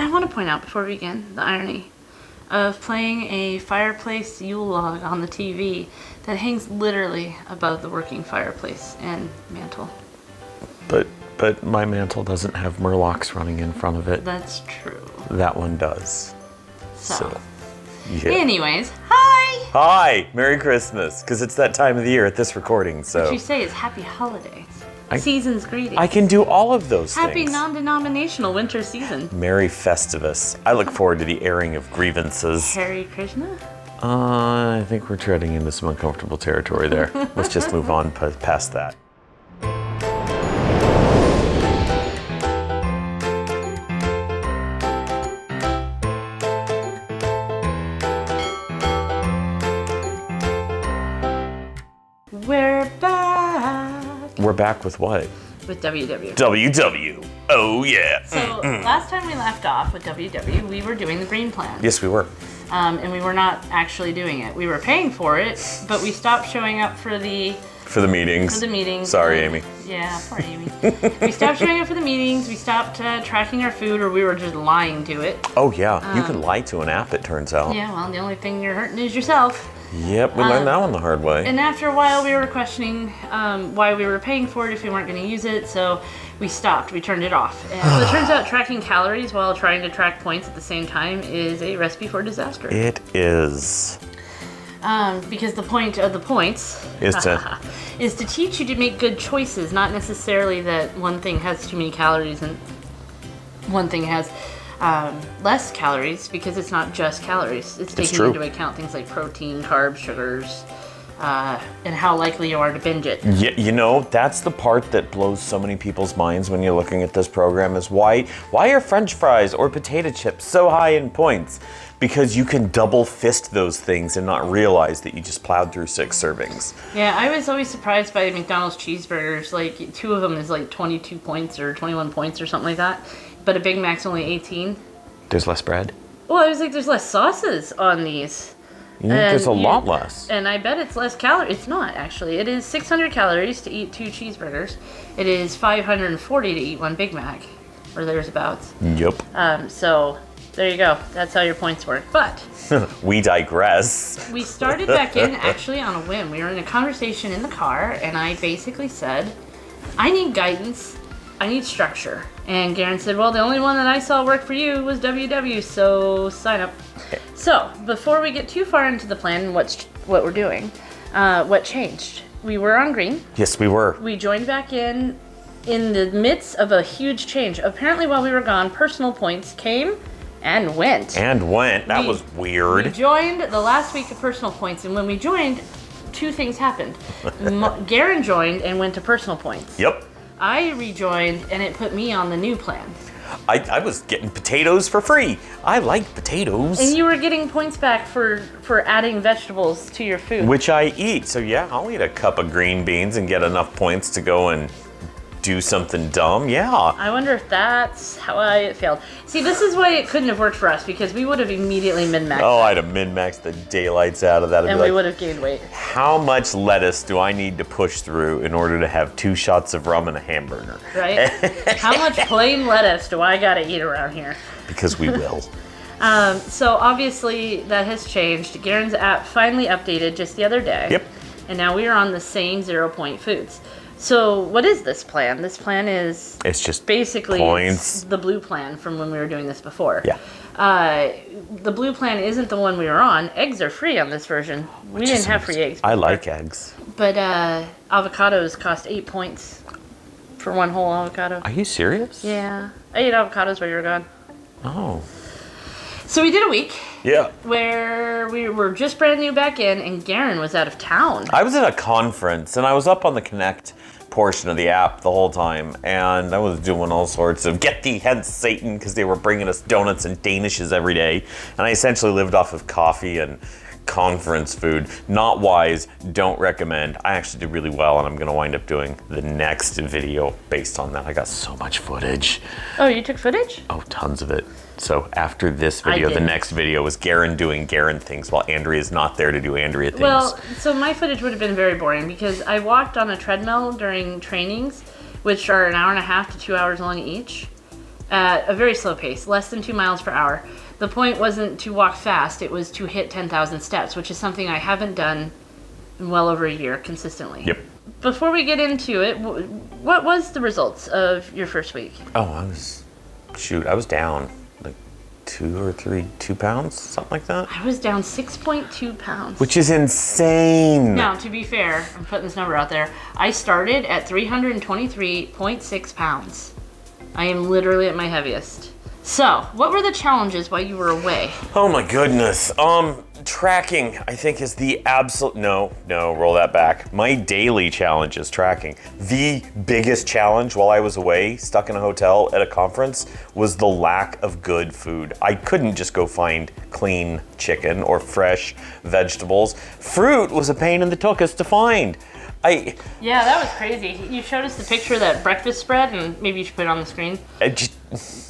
I want to point out before we begin the irony of playing a fireplace Yule log on the TV that hangs literally above the working fireplace and mantle. But my mantle doesn't have murlocs running in front of it. That's true. That one does. So yeah. Anyways, hi! Hi! Merry Christmas, because it's that time of the year at this recording, so. What you say is happy holidays. Season's greetings. I can do all of those things. Happy non-denominational winter season. Merry Festivus. I look forward to the airing of grievances. Hare Krishna? I think we're treading into some uncomfortable territory there. Let's just move on past that. We're back. We're back with what? With WW. WW. Oh, yeah. So last time we left off with WW, we were doing the green plan. Yes, we were. And we were not actually doing it. We were paying for it, but we stopped showing up for the meetings. For the meetings. Sorry, Amy. Yeah, poor Amy. We stopped showing up for the meetings. We stopped tracking our food, or we were just lying to it. Oh, yeah. You can lie to an app, it turns out. Yeah, well, the only thing you're hurting is yourself. Yep, we learned that one the hard way. And after a while, we were questioning why we were paying for it if we weren't going to use it, so we stopped. We turned it off. And it turns out tracking calories while trying to track points at the same time is a recipe for disaster. It is. Because the point of the points is to teach you to make good choices, not necessarily that one thing has too many calories and one thing has less calories, because it's not just calories. It's taking into account things like protein, carbs, sugars, and how likely you are to binge it. Yeah, you know, that's the part that blows so many people's minds when you're looking at this program is why are French fries or potato chips so high in points? Because you can double fist those things and not realize that you just plowed through 6 servings. Yeah, I was always surprised by McDonald's cheeseburgers. Like 2 of them is like 22 points or 21 points or something like that. But a Big Mac's only 18. There's less bread? Well, I was like, there's less sauces on these. You think there's a lot less? And I bet it's less calories. It's not, actually. It is 600 calories to eat 2 cheeseburgers. It is 540 to eat 1 Big Mac, or thereabouts. Yep. So there you go. That's how your points work. But we digress. We started back in actually on a whim. We were in a conversation in the car, and I basically said, I need guidance. I need structure. And Garen said, well, the only one that I saw work for you was WW, so sign up. So, before we get too far into the plan and what we're doing, what changed? We were on green. Yes, we were. We joined back in the midst of a huge change. Apparently, while we were gone, personal points came and went. That was weird. We joined the last week of personal points, and when we joined, 2 things happened. Garen joined and went to personal points. Yep. I rejoined, and it put me on the new plan. I was getting potatoes for free. I like potatoes. And you were getting points back for adding vegetables to your food. Which I eat. So yeah, I'll eat a cup of green beans and get enough points to go and do something dumb. Yeah. I wonder if that's how it failed. See, this is why it couldn't have worked for us, because we would have immediately min-maxed. Oh, I'd have min-maxed the daylights out of that. And we would have gained weight. How much lettuce do I need to push through in order to have 2 shots of rum and a hamburger? Right? How much plain lettuce do I gotta eat around here? Because we will. So obviously that has changed. Garen's app finally updated just the other day. Yep. And now we are on the same 0-point foods. So what is this plan? This plan is... It's just basically points. It's the blue plan from when we were doing this before. Yeah. The blue plan isn't the one we were on. Eggs are free on this version. We didn't have free eggs before. I like eggs. But avocados cost 8 points for 1 whole avocado. Are you serious? Yeah. I ate avocados while you were gone. Oh. So we did a week. Yeah. Where we were just brand new back in, and Garen was out of town. I was at a conference, and I was up on the Connect portion of the app the whole time, and I was doing all sorts of get thee hence Satan, because they were bringing us donuts and Danishes every day, and I essentially lived off of coffee and conference food. Not wise, don't recommend. I actually did really well, and I'm going to wind up doing the next video based on that. I got so much footage. Oh, you took footage? Oh, tons of it. So after this video, the next video was Garen doing Garen things while Andrea's not there to do Andrea things. Well, so my footage would have been very boring because I walked on a treadmill during trainings, which are 1.5 to 2 hours long each. at a very slow pace, less than 2 miles per hour. The point wasn't to walk fast, it was to hit 10,000 steps, which is something I haven't done in well over a year consistently. Yep. Before we get into it, what was the results of your first week? Oh, I was down like 2 pounds, something like that. I was down 6.2 pounds. Which is insane. Now, to be fair, I'm putting this number out there. I started at 323.6 pounds. I am literally at my heaviest. So, what were the challenges while you were away? Oh my goodness. Tracking, I think, is the absolute, no, roll that back. My daily challenge is tracking. The biggest challenge while I was away, stuck in a hotel at a conference, was the lack of good food. I couldn't just go find clean chicken or fresh vegetables. Fruit was a pain in the tuchus to find. Yeah, that was crazy. You showed us the picture of that breakfast spread, and maybe you should put it on the screen.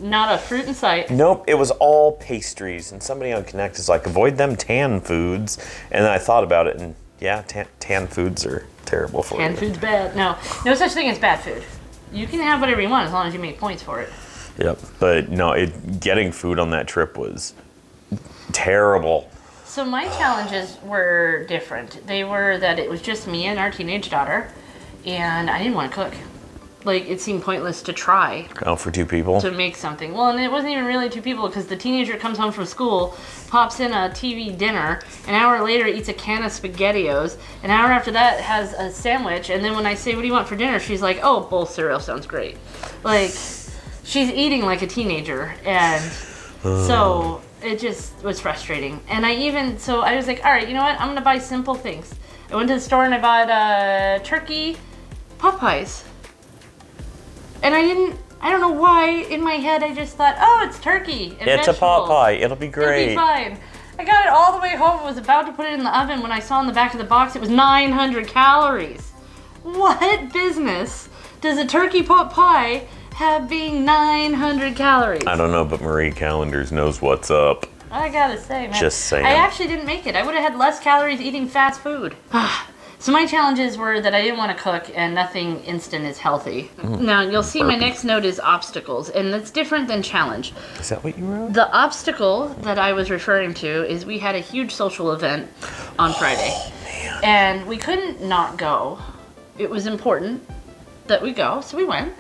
Not a fruit in sight. Nope, it was all pastries. And somebody on Connect is like, avoid them tan foods. And then I thought about it, and yeah, tan foods are terrible for you. Tan food's bad. No such thing as bad food. You can have whatever you want as long as you make points for it. Yep, but no, getting food on that trip was terrible. So my challenges were different. They were that it was just me and our teenage daughter, and I didn't want to cook. Like, it seemed pointless to try. Oh, for 2 people? To make something. Well, and it wasn't even really 2 people, because the teenager comes home from school, pops in a TV dinner, an hour later eats a can of SpaghettiOs, an hour after that has a sandwich, and then when I say, what do you want for dinner? She's like, oh, bowl cereal sounds great. Like, she's eating like a teenager, and so it just was frustrating. And I was like, all right, you know what? I'm gonna buy simple things. I went to the store and I bought turkey pot pies. And I don't know why, in my head I just thought, oh, it's turkey and It's vegetables. a pot pie, it'll be great. It'll be fine. I got it all the way home, I was about to put it in the oven when I saw on the back of the box it was 900 calories. What business does a turkey pot pie have being 900 calories? I don't know, but Marie Callender's knows what's up. I gotta say, man. Just saying. I actually didn't make it. I would have had less calories eating fast food. So my challenges were that I didn't want to cook, and nothing instant is healthy. Now, you'll see my next note is obstacles, and that's different than challenge. Is that what you wrote? The obstacle that I was referring to is we had a huge social event on Friday. Man. And we couldn't not go. It was important that we go, so we went.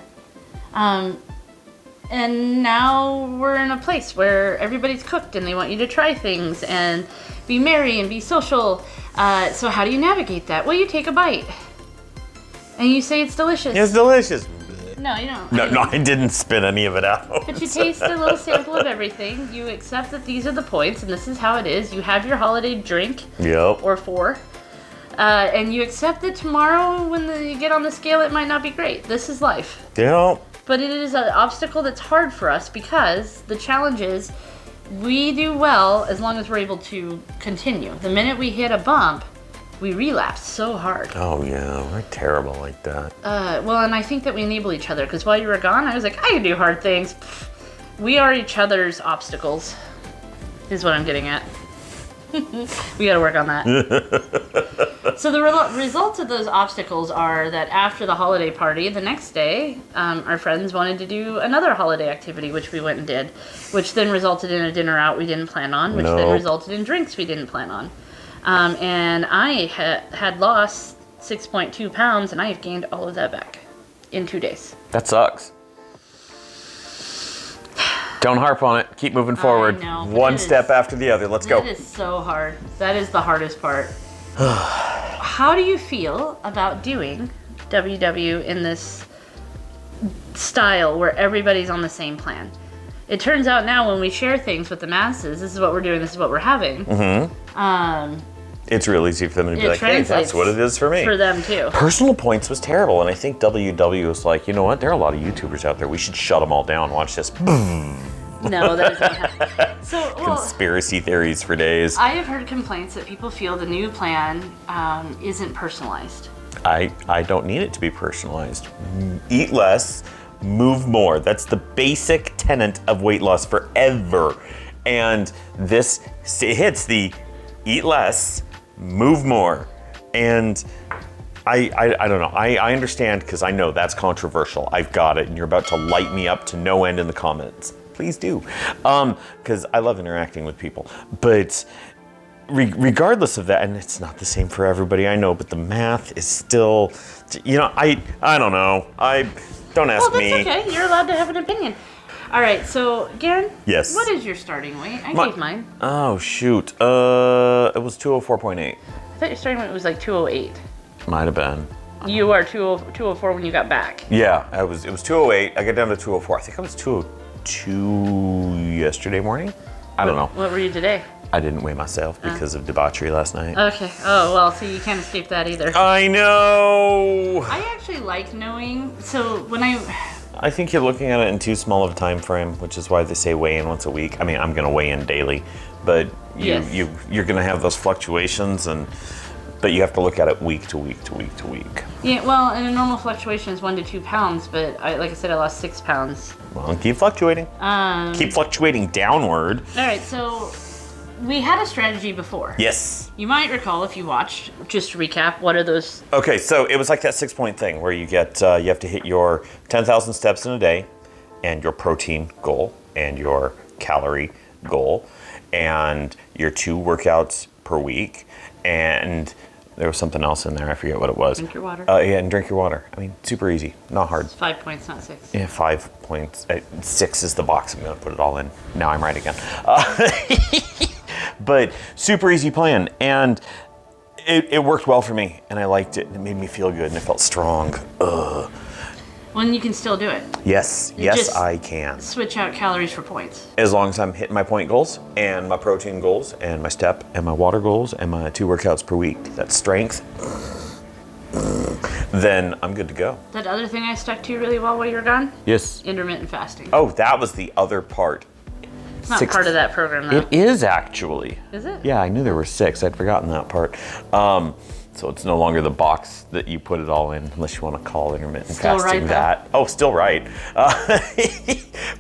And now we're in a place where everybody's cooked and they want you to try things and be merry and be social. So how do you navigate that? Well, you take a bite. And you say it's delicious. It's delicious. No, you don't. No, I didn't spit any of it out. But you taste a little sample of everything. You accept that these are the points and this is how it is. You have your holiday drink. Yep. Or 4. And you accept that tomorrow when you get on the scale, it might not be great. This is life. Yep. But it is an obstacle that's hard for us because the challenge is we do well as long as we're able to continue. The minute we hit a bump, we relapse so hard. Oh yeah, we're terrible like that. Well, and I think that we enable each other because while you were gone, I was like, I can do hard things. We are each other's obstacles, is what I'm getting at. We gotta work on that. So the results of those obstacles are that after the holiday party, the next day, our friends wanted to do another holiday activity, which we went and did, which then resulted in a dinner out we didn't plan on, which then resulted in drinks we didn't plan on. And I had lost 6.2 pounds, and I have gained all of that back in 2 days. That sucks. Don't harp on it. Keep moving forward. I know, One step after the other. Let's go. That is so hard. That is the hardest part. How do you feel about doing WW in this style where everybody's on the same plan? It turns out now when we share things with the masses, this is what we're doing, this is what we're having. Mm-hmm. It's real easy for them to be like, hey, that's what it is for me. For them too. Personal Points was terrible, and I think WW was like, you know what? There are a lot of YouTubers out there. We should shut them all down. Watch this. No, that is not happening. So, Conspiracy theories for days. I have heard complaints that people feel the new plan isn't personalized. I don't need it to be personalized. Eat less, move more. That's the basic tenet of weight loss forever. And this hits the eat less, move more. And I don't know. I understand because I know that's controversial. I've got it, and you're about to light me up to no end in the comments. Please do, because I love interacting with people. But regardless of that, and it's not the same for everybody, I know, but the math is still, I don't know. Don't ask me. Well, that's okay. You're allowed to have an opinion. All right, so Garen. Yes. What is your starting weight? I gave mine. Oh shoot. It was 204.8. I thought your starting weight was like 208. Might have been. You are 204 when you got back. Yeah, it was 208. I got down to 204. I think I was 202 yesterday morning. I don't know. What were you today? I didn't weigh myself because of debauchery last night. Okay. Oh, well, so you can't escape that either. I know. I actually like knowing. So when I think you're looking at it in too small of a time frame, which is why they say weigh in once a week. I mean, I'm going to weigh in daily, but you're going to have those fluctuations, but you have to look at it week to week to week to week. Yeah, well, and a normal fluctuation is 1 to 2 pounds, but like I said, I lost 6 pounds. Well, keep fluctuating. Keep fluctuating downward. All right, so we had a strategy before. Yes. You might recall if you watched. Just to recap, what are those? Okay, so it was like that 6-point thing where you have to hit your 10,000 steps in a day, and your protein goal, and your calorie goal, and your 2 workouts per week, and there was something else in there. I forget what it was. Drink your water. Yeah, and drink your water. I mean, super easy, not hard. It's 5 points, not 6. Yeah, 5 points. 6 is the box. I'm gonna put it all in. Now I'm right again. But super easy plan, and it worked well for me, and I liked it. It made me feel good, and it felt strong. Ugh. Well, and you can still do it. Yes, I can. Switch out calories for points. As long as I'm hitting my point goals, and my protein goals, and my step, and my water goals, and my 2 workouts per week, that's strength, then I'm good to go. That other thing I stuck to really well while you were gone? Yes. Intermittent fasting. Oh, that was the other part. It's not part of that program, though. It is actually. Is it? Yeah, I knew there were 6. I'd forgotten that part. So it's no longer the box that you put it all in, unless you want to call intermittent Still fasting right, that. Oh, still right.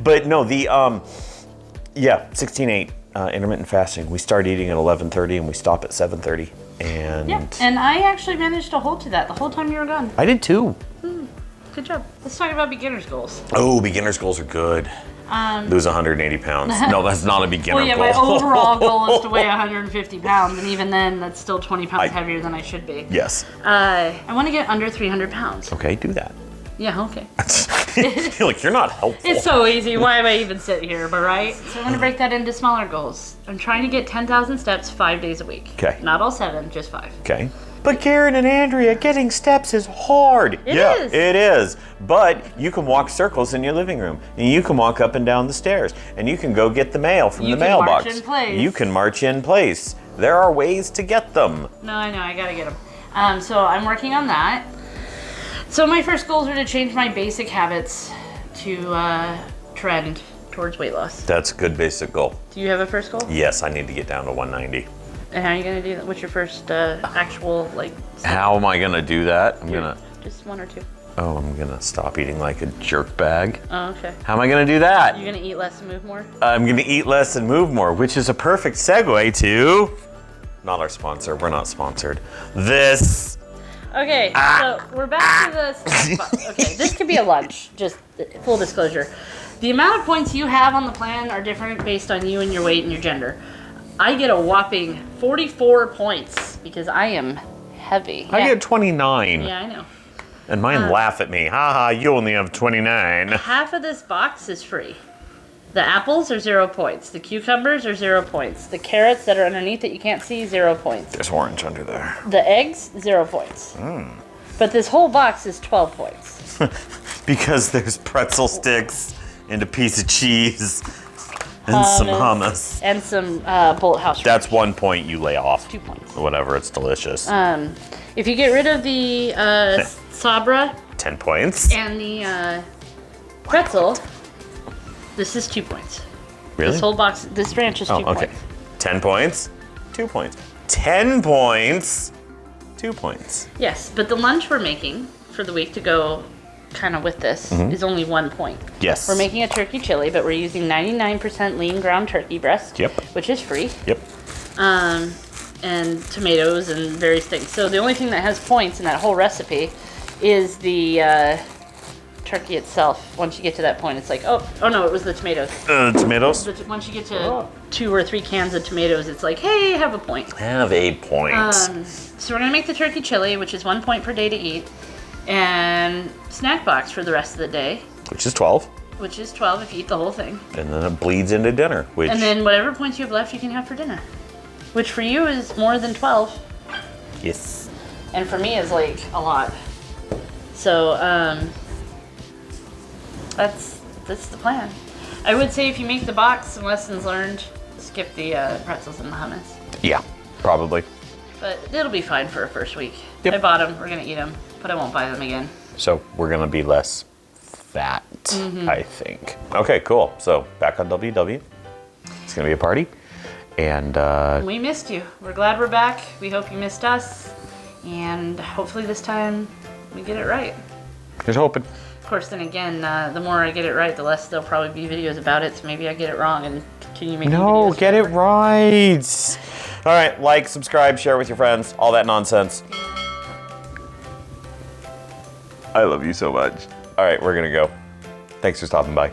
But no, 16/8 intermittent fasting. We start eating at 11:30 and we stop at 7:30. And yeah, and I actually managed to hold to that the whole time you were gone. I did too. Good job. Let's talk about beginner's goals. Oh, beginner's goals are good. Lose 180 pounds. No, that's not a beginner goal. My overall goal is to weigh 150 pounds, and even then, that's still 20 pounds heavier than I should be. Yes. I want to get under 300 pounds. Okay, do that. Yeah, okay. You're not helpful. It's so easy. Why am I even sitting here? But right? So I'm going to break that into smaller goals. I'm trying to get 10,000 steps 5 days a week. Okay. Not all 7, just 5. Okay. But Garen and Andrea, getting steps is hard. It is. It is. But you can walk circles in your living room, and you can walk up and down the stairs, and you can go get the mail from the mailbox. You can march in place. You can march in place. There are ways to get them. No, I know. I got to get them. So I'm working on that. So my first goals are to change my basic habits to trend towards weight loss. That's a good basic goal. Do you have a first goal? Yes, I need to get down to 190. And how are you going to do that? What's your first actual, step? How am I going to do that? Just 1 or 2. Oh, I'm going to stop eating like a jerk bag. Oh, okay. How am I going to do that? You're going to eat less and move more? I'm going to eat less and move more, which is a perfect segue to... Not our sponsor. We're not sponsored. This... Okay, so we're back to the... Okay, this could be a lunch, just full disclosure. The amount of points you have on the plan are different based on you and your weight and your gender. I get a whopping 44 points because I am heavy. I get 29. Yeah, I know. And mine laugh at me. Haha, you only have 29. Half of this box is free. The apples are 0 points. The cucumbers are 0 points. The carrots that are underneath that you can't see, 0 points. There's orange under there. The eggs, 0 points. But this whole box is 12 points. Because there's pretzel sticks and a piece of cheese and some hummus. And some Bullet House. That's 1 point you lay off. 2 points. Or whatever, it's delicious. If you get rid of the Sabra 10 points. and the pretzel, this is 2 points. Really? This whole box, this ranch is 2 okay. points. 10 points, 2 points. 10 points, 2 points. Yes, but the lunch we're making for the week to go kind of with this is only 1 point. Yes. We're making a turkey chili, but we're using 99% lean ground turkey breast, Yep. which is free. Yep. and tomatoes and various things. So the only thing that has points in that whole recipe is the turkey itself. Once you get to that point, it's like, oh no, it was the tomatoes. Tomatoes? Once you get to 2 or 3 cans of tomatoes, it's like, hey, have a point. Have a point. So we're gonna make the turkey chili, which is 1 point per day to eat, and snack box for the rest of the day. Which is 12. Which is 12 if you eat the whole thing. And then it bleeds into dinner, which... And then whatever points you have left, you can have for dinner. Which for you is more than 12. Yes. And for me is like a lot. So, that's the plan. I would say if you make the box, some lessons learned, skip the pretzels and the hummus. Yeah, probably. But it'll be fine for a first week. Yep. I bought them, we're gonna eat them, but I won't buy them again. So we're gonna be less fat, I think. Okay, cool. So back on WW. It's gonna be a party. And we missed you. We're glad we're back. We hope you missed us. And hopefully this time we get it right. here's hoping. Of course, then again, the more I get it right, the less there'll probably be videos about it. So maybe I get it wrong and continue making videos. No, get it right. All right, like, subscribe, share with your friends, all that nonsense. I love you so much. All right, we're gonna go. Thanks for stopping by.